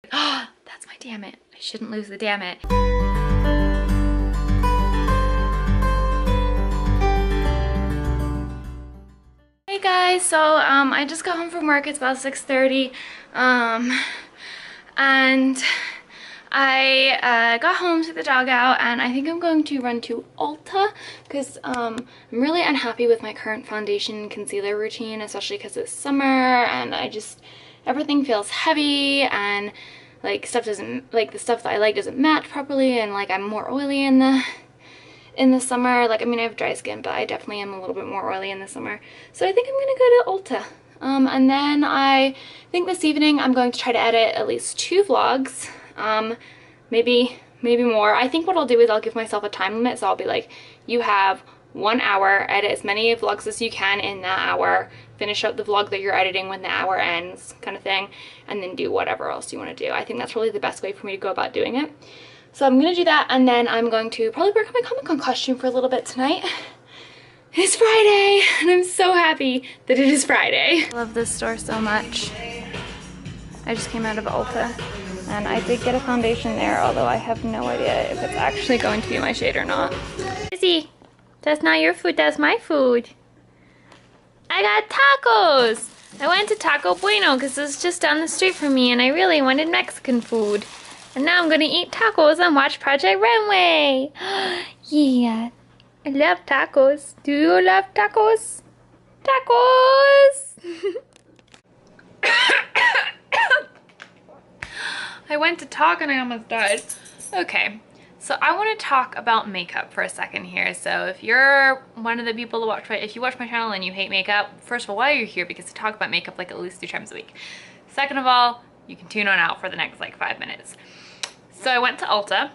Oh, that's my damn it. I shouldn't lose the damn it. Hey guys, so I just got home from work. It's about 6:30, and I got home, took the dog out, and I think I'm going to run to Ulta because I'm really unhappy with my current foundation and concealer routine, especially because it's summer and everything feels heavy, and like the stuff that I like doesn't match properly, and like I'm more oily in the summer. Like, I mean, I have dry skin, but I definitely am a little bit more oily in the summer. So I think I'm gonna go to Ulta. And then I think this evening I'm going to try to edit at least 2 vlogs. Maybe more. I think what I'll do is I'll give myself a time limit. So I'll be like, you have 1 hour, edit as many vlogs as you can in that hour, finish up the vlog that you're editing when the hour ends, kind of thing, and then do whatever else you want to do. I think that's really the best way for me to go about doing it. So I'm gonna do that, and then I'm going to probably work on my Comic-Con costume for a little bit tonight. It's Friday, and I'm so happy that it is Friday. I love this store so much. I just came out of Ulta, and I did get a foundation there, although I have no idea if it's actually going to be my shade or not. Izzy, that's not your food, that's my food. I got tacos! I went to Taco Bueno because it's just down the street from me, and I really wanted Mexican food. And now I'm gonna eat tacos and watch Project Runway. Yeah, I love tacos. Do you love tacos? Tacos! I went to talk and I almost died. Okay, so I want to talk about makeup for a second here. So if you're one of the people that if you watch my channel and you hate makeup, first of all, why are you here? Because I talk about makeup like at least 2 times a week. Second of all, you can tune on out for the next like 5 minutes. So I went to Ulta,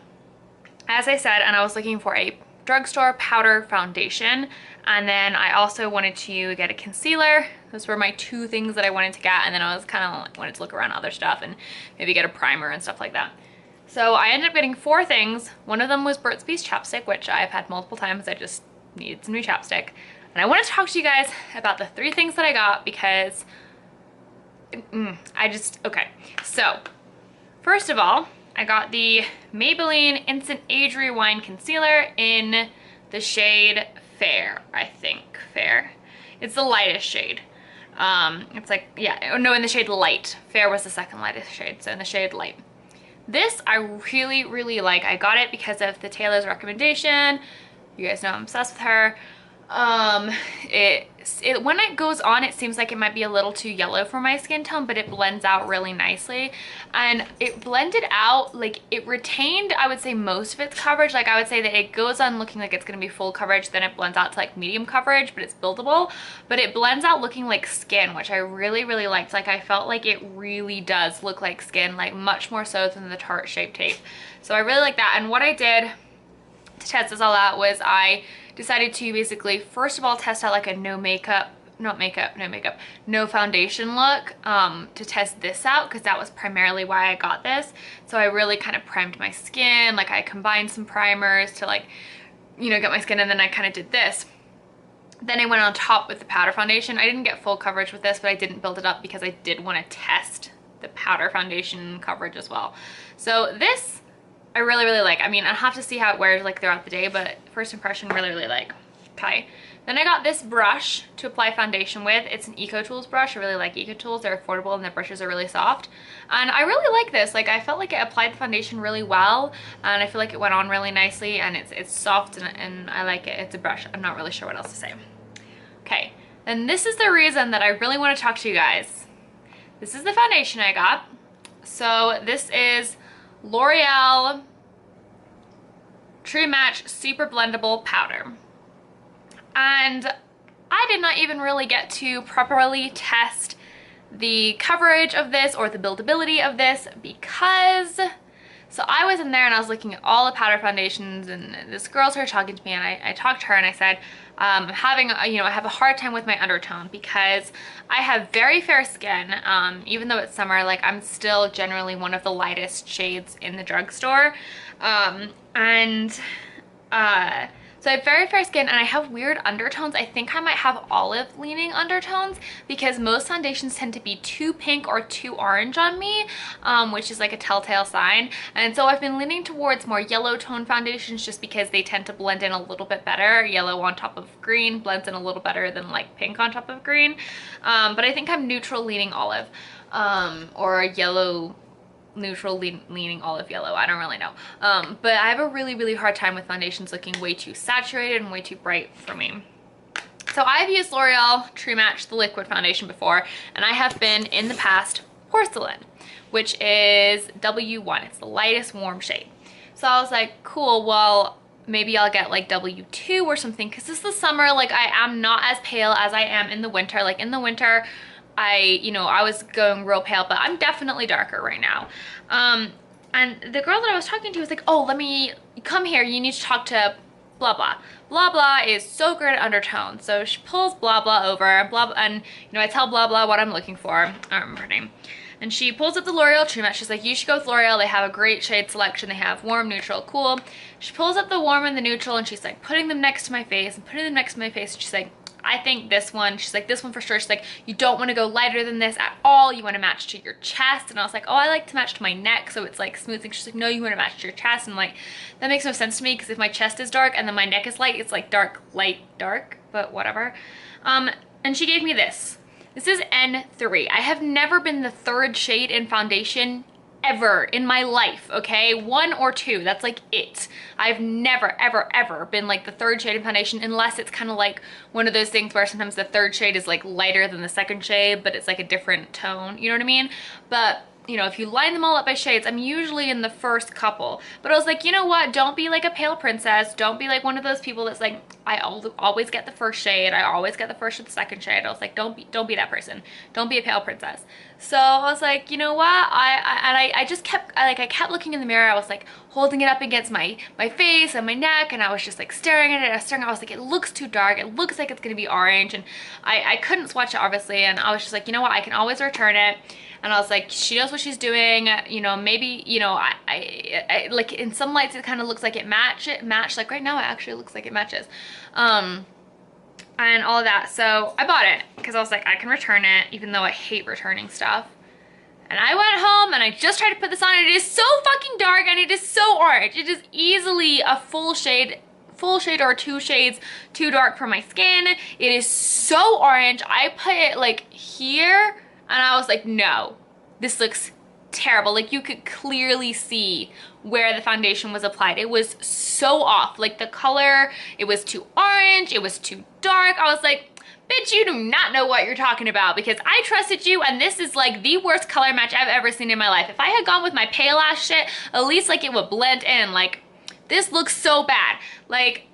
as I said, and I was looking for a drugstore powder foundation, and then I also wanted to get a concealer. Those were my 2 things that I wanted to get, and then I was kind of like, wanted to look around other stuff and maybe get a primer and stuff like that. So I ended up getting 4 things. One of them was Burt's Bees chapstick, which I've had multiple times. I just needed some new chapstick. And I want to talk to you guys about the 3 things that I got because okay. So first of all, I got the Maybelline Instant Age Rewind Concealer in the shade Fair, I think. Fair. It's the lightest shade. It's like, yeah, no, in the shade Light. Fair was the second lightest shade, so in the shade Light. This I really, really like. I got it because of the Taylor's recommendation. You guys know I'm obsessed with her. When it goes on, it seems like it might be a little too yellow for my skin tone, but it blends out really nicely. And it blended out, like it retained, I would say, most of its coverage. Like I would say that it goes on looking like it's going to be full coverage, then it blends out to like medium coverage, but it's buildable. But it blends out looking like skin, which I really, really liked. Like I felt like it really does look like skin, like much more so than the Tarte Shape Tape. So I really like that. And what I did to test this all out was I decided to basically first of all test out like a no foundation look to test this out, because that was primarily why I got this. So I really kind of primed my skin, like I combined some primers to like, you know, get my skin, and then I kind of did this. Then I went on top with the powder foundation. I didn't get full coverage with this, but I didn't build it up because I did want to test the powder foundation coverage as well. So this I really, really like. I mean, I'll have to see how it wears like throughout the day, but first impression, really, really like. Okay. Then I got this brush to apply foundation with. It's an EcoTools brush. I really like EcoTools. They're affordable and the brushes are really soft. And I really like this. Like I felt like it applied the foundation really well, and I feel like it went on really nicely, and it's soft and I like it. It's a brush. I'm not really sure what else to say. Okay. Then this is the reason that I really want to talk to you guys. This is the foundation I got. So this is L'Oreal True Match Super Blendable Powder. And I did not even really get to properly test the coverage of this or the buildability of this because, so I was in there and I was looking at all the powder foundations, and this girl started talking to me, and I talked to her and I said, I'm having, I have a hard time with my undertone because I have very fair skin. Even though it's summer, like I'm still generally one of the lightest shades in the drugstore. So I have very fair skin and I have weird undertones. I think I might have olive leaning undertones because most foundations tend to be too pink or too orange on me, which is like a telltale sign. And so I've been leaning towards more yellow tone foundations just because they tend to blend in a little bit better. Yellow on top of green blends in a little better than like pink on top of green. But I think I'm neutral leaning olive, or yellow neutral leaning olive yellow. I don't really know. But I have a really hard time with foundations looking way too saturated and way too bright for me. So I've used L'Oreal True Match, the liquid foundation before, and I have been in the past Porcelain, which is W1. It's the lightest warm shade. So I was like, cool, well, maybe I'll get like W2 or something, because this is the summer. Like, I am not as pale as I am in the winter. Like in the winter, I was going real pale, but I'm definitely darker right now. And the girl that I was talking to was like, oh, come here, you need to talk to blah blah. Blah blah is so good at undertones. So she pulls blah blah over, blah, and I tell blah blah what I'm looking for. I don't remember her name. And she pulls up the L'Oreal True Match. She's like, you should go with L'Oreal. They have a great shade selection. They have warm, neutral, cool. She pulls up the warm and the neutral and she's like putting them next to my face and putting them next to my face. And she's like, I think this one, she's like, this one for sure. She's like, you don't want to go lighter than this at all. You want to match to your chest. And I was like, oh, I like to match to my neck, so it's like smoothing. She's like, no, you want to match to your chest. And like, that makes no sense to me, because if my chest is dark and then my neck is light, it's like dark, light, dark, but whatever. And she gave me this. This is N3. I have never been the third shade in foundation ever in my life, okay? 1 or 2, that's like it. I've never, ever been like the third shade in foundation, unless it's kind of like one of those things where sometimes the third shade is like lighter than the second shade, but it's like a different tone, you know what I mean? But if you line them all up by shades, I'm usually in the first couple. But I was like, you know what? Don't be like a pale princess. Don't be like one of those people that's like, I always get the first shade. I always get the first or the second shade. I was like, don't be that person. Don't be a pale princess. So I was like, you know what? I just kept, I kept looking in the mirror. I was like holding it up against my face and my neck, and I was just like staring at it. I was like, it looks too dark. It looks like it's gonna be orange, and I couldn't swatch it obviously. And I was just like, you know what? I can always return it. And I was like, she knows what she's doing, maybe, I like in some lights it kind of looks like it matched. Like right now it actually looks like it matches. And all of that. So I bought it because I was like, I can return it, even though I hate returning stuff. And I went home and I just tried to put this on, and it is so fucking dark and it is so orange. It is easily a full shade or 2 shades too dark for my skin. It is so orange. I put it like here, and I was like, no, this looks terrible. Like, you could clearly see where the foundation was applied. It was so off. Like, the color, it was too orange, it was too dark. I was like, bitch, you do not know what you're talking about, because I trusted you, and this is like the worst color match I've ever seen in my life. If I had gone with my pale ass shit, at least like it would blend in. Like, this looks so bad. Like,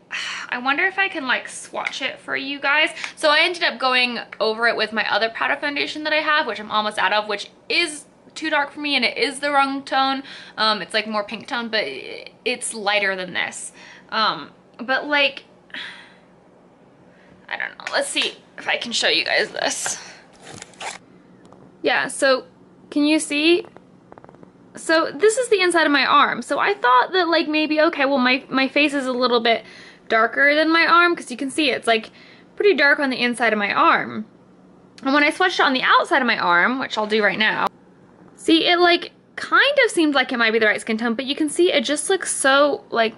I wonder if I can like swatch it for you guys. So I ended up going over it with my other powder foundation that I have, which I'm almost out of, which is too dark for me, and it is the wrong tone. It's like more pink tone, but it's lighter than this. But like, I don't know. Let's see if I can show you guys this. Yeah, so can you see? So this is the inside of my arm. So I thought that like maybe, okay, well my face is a little bit darker than my arm, because you can see it's like pretty dark on the inside of my arm. And when I swatched it on the outside of my arm, which I'll do right now, see, it like kind of seems like it might be the right skin tone, but you can see it just looks so like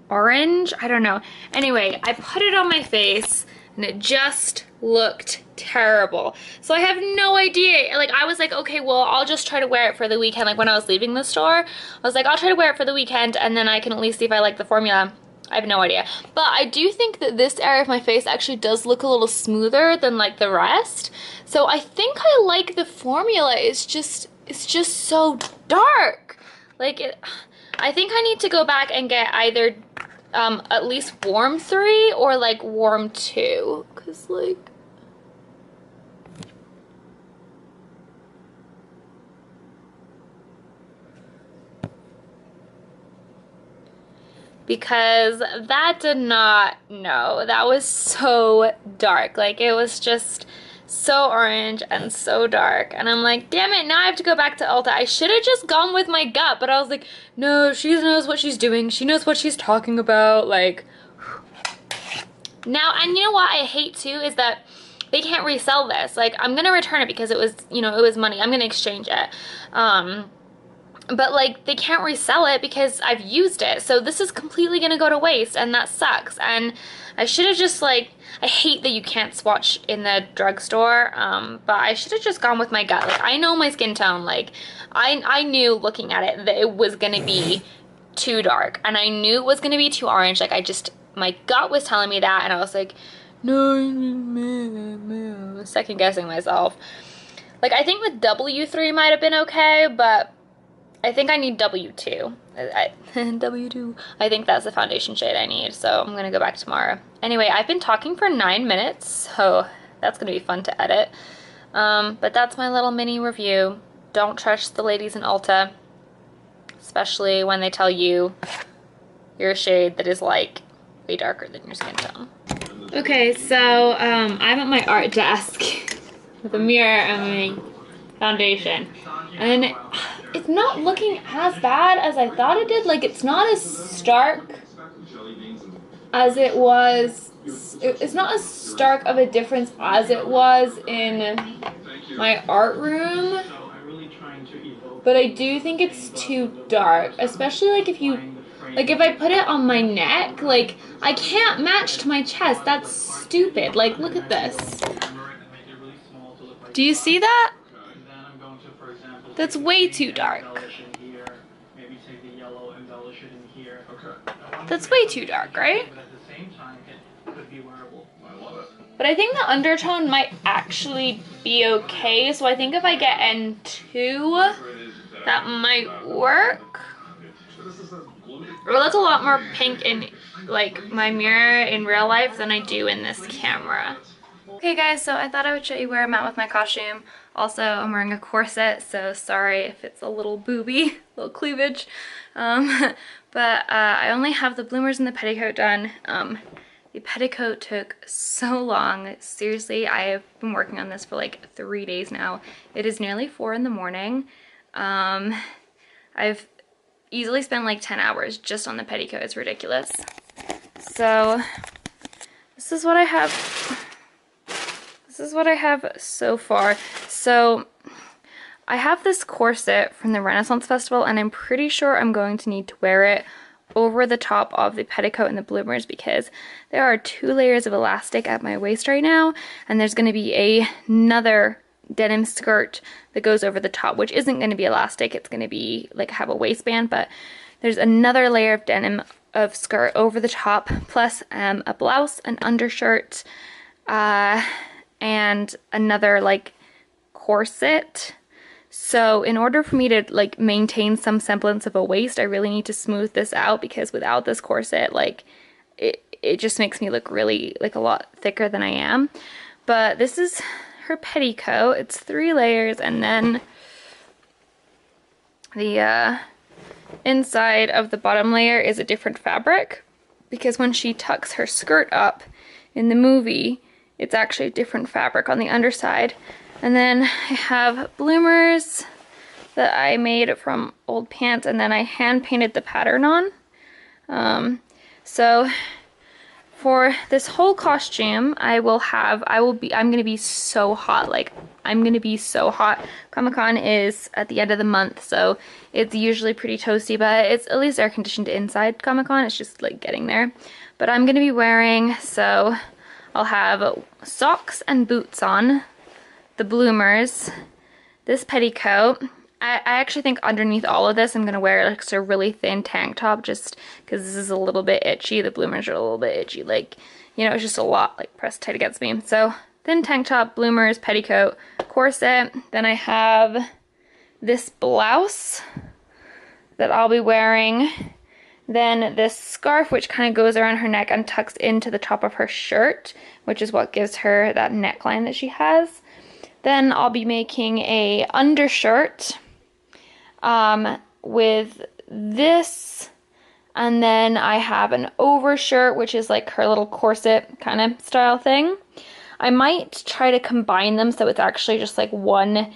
orange. I don't know. Anyway, I put it on my face and it just looked terrible. So I have no idea. Like, I was like, okay, well, I'll just try to wear it for the weekend. Like, when I was leaving the store, I was like, I'll try to wear it for the weekend, and then I can at least see if I like the formula. I have no idea. But I do think that this area of my face actually does look a little smoother than like the rest. So I think I like the formula. It's just so dark. Like, I think I need to go back and get either at least warm 3 or like warm 2, because like, because that did not, no, that was so dark. Like, it was just so orange and so dark. And I'm like, damn it, now I have to go back to Ulta. I should have just gone with my gut, but I was like, no, she knows what she's doing. She knows what she's talking about. Like, now, and you know what I hate too is that they can't resell this. Like, I'm gonna return it because it was, you know, it was money. I'm gonna exchange it. But like, they can't resell it because I've used it. So this is completely gonna go to waste, and that sucks. And I should have just like, I hate that you can't swatch in the drugstore, but I should have just gone with my gut. Like, I know my skin tone. Like, I knew looking at it that it was gonna be too dark, and I knew it was gonna be too orange. Like, my gut was telling me that, and I was like, no, second guessing myself. Like, I think the W3 might have been okay, but I think I need W2. W2. I think that's the foundation shade I need, so I'm gonna go back tomorrow. Anyway, I've been talking for 9 minutes, so that's gonna be fun to edit. But that's my little mini review. Don't trust the ladies in Ulta, especially when they tell you your shade that is like way darker than your skin tone. Okay, so I'm at my art desk with a mirror and my foundation, and it's not looking as bad as I thought it did. Like, it's not as stark as it was. It's not as stark of a difference as it was in my art room, but I do think it's too dark, especially like if I put it on my neck, like, I can't match to my chest. That's stupid. Like, look at this. Do you see that? That's way too dark. That's way too dark, right? But I think the undertone might actually be okay. So I think if I get N2, that might work. Well, that's a lot more pink in like my mirror in real life than I do in this camera. Okay guys, so I thought I would show you where I'm at with my costume. Also, I'm wearing a corset, so sorry if it's a little booby, little cleavage. But I only have the bloomers and the petticoat done. The petticoat took so long. Seriously, I have been working on this for like 3 days now. It is nearly 4 in the morning. I've easily spent like 10 hours just on the petticoat. It's ridiculous. So this is what I have. This is what I have so far. So I have this corset from the Renaissance Festival, and I'm pretty sure I'm going to need to wear it over the top of the petticoat and the bloomers because there are 2 layers of elastic at my waist right now, and there's going to be another denim skirt that goes over the top, which isn't going to be elastic. It's going to be like have a waistband, but there's another layer of denim of skirt over the top, plus a blouse, an undershirt, and another like corset. So in order for me to like maintain some semblance of a waist, I really need to smooth this out, because without this corset, like it just makes me look really like a lot thicker than I am. But this is her petticoat. It's 3 layers, and then the inside of the bottom layer is a different fabric, because when she tucks her skirt up in the movie, it's actually a different fabric on the underside. And then I have bloomers that I made from old pants, and then I hand painted the pattern on. So for this whole costume, I'm gonna be so hot. Like, I'm gonna be so hot. Comic-Con is at the end of the month, so it's usually pretty toasty, but it's at least air conditioned inside Comic-Con. It's just like getting there. But I'm gonna be wearing, so I'll have socks and boots on, the bloomers, this petticoat. I actually think underneath all of this I'm going to wear like a really thin tank top, just because this is a little bit itchy. The bloomers are a little bit itchy, like, you know, it's just a lot like pressed tight against me. So thin tank top, bloomers, petticoat, corset. Then I have this blouse that I'll be wearing. Then this scarf, which kind of goes around her neck and tucks into the top of her shirt, which is what gives her that neckline that she has. Then I'll be making a undershirt with this, and then I have an overshirt, which is like her little corset kind of style thing. I might try to combine them so it's actually just like one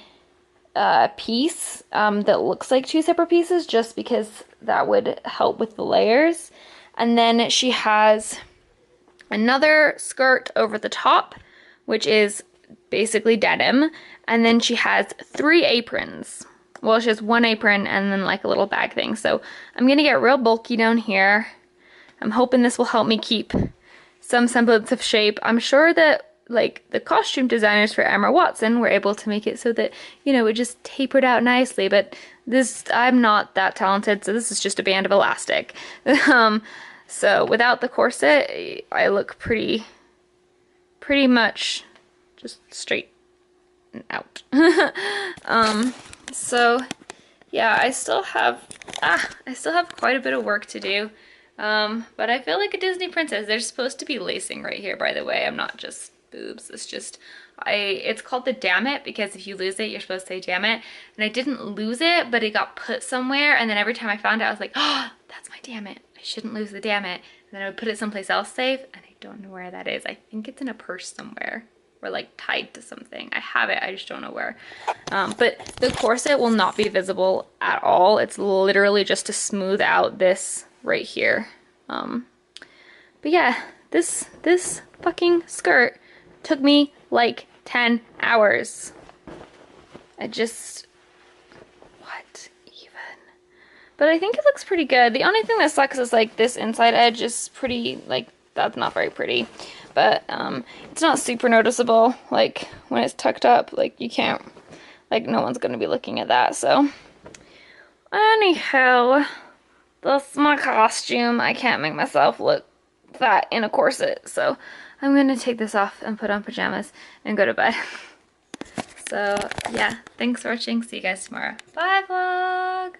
piece that looks like two separate pieces, just because that would help with the layers. And then she has another skirt over the top, which is basically denim. And then she has 3 aprons. Well, she has 1 apron and then like a little bag thing. So I'm gonna get real bulky down here. I'm hoping this will help me keep some semblance of shape. I'm sure that like the costume designers for Emma Watson were able to make it so that, you know, it just tapered out nicely, but this, I'm not that talented, so this is just a band of elastic. So without the corset, I look pretty much just straight out. So yeah, I still have quite a bit of work to do. But I feel like a Disney princess. There's supposed to be lacing right here, by the way. I'm not just boobs. It's just, it's called the damn it, because if you lose it, you're supposed to say damn it. And I didn't lose it, but it got put somewhere. And then every time I found it, I was like, oh, that's my damn it. I shouldn't lose the damn it. And then I would put it someplace else safe, and I don't know where that is. I think it's in a purse somewhere, or like tied to something. I have it, I just don't know where. But the corset will not be visible at all. It's literally just to smooth out this right here. But yeah, this fucking skirt took me like 10 hours. What even? But I think it looks pretty good. The only thing that sucks is like this inside edge is pretty, like, that's not very pretty. But it's not super noticeable, like when it's tucked up, like you can't, like no one's gonna be looking at that. So anyhow, that's my costume. I can't make myself look fat in a corset, so I'm gonna take this off and put on pajamas and go to bed. So yeah, thanks for watching. See you guys tomorrow. Bye vlog!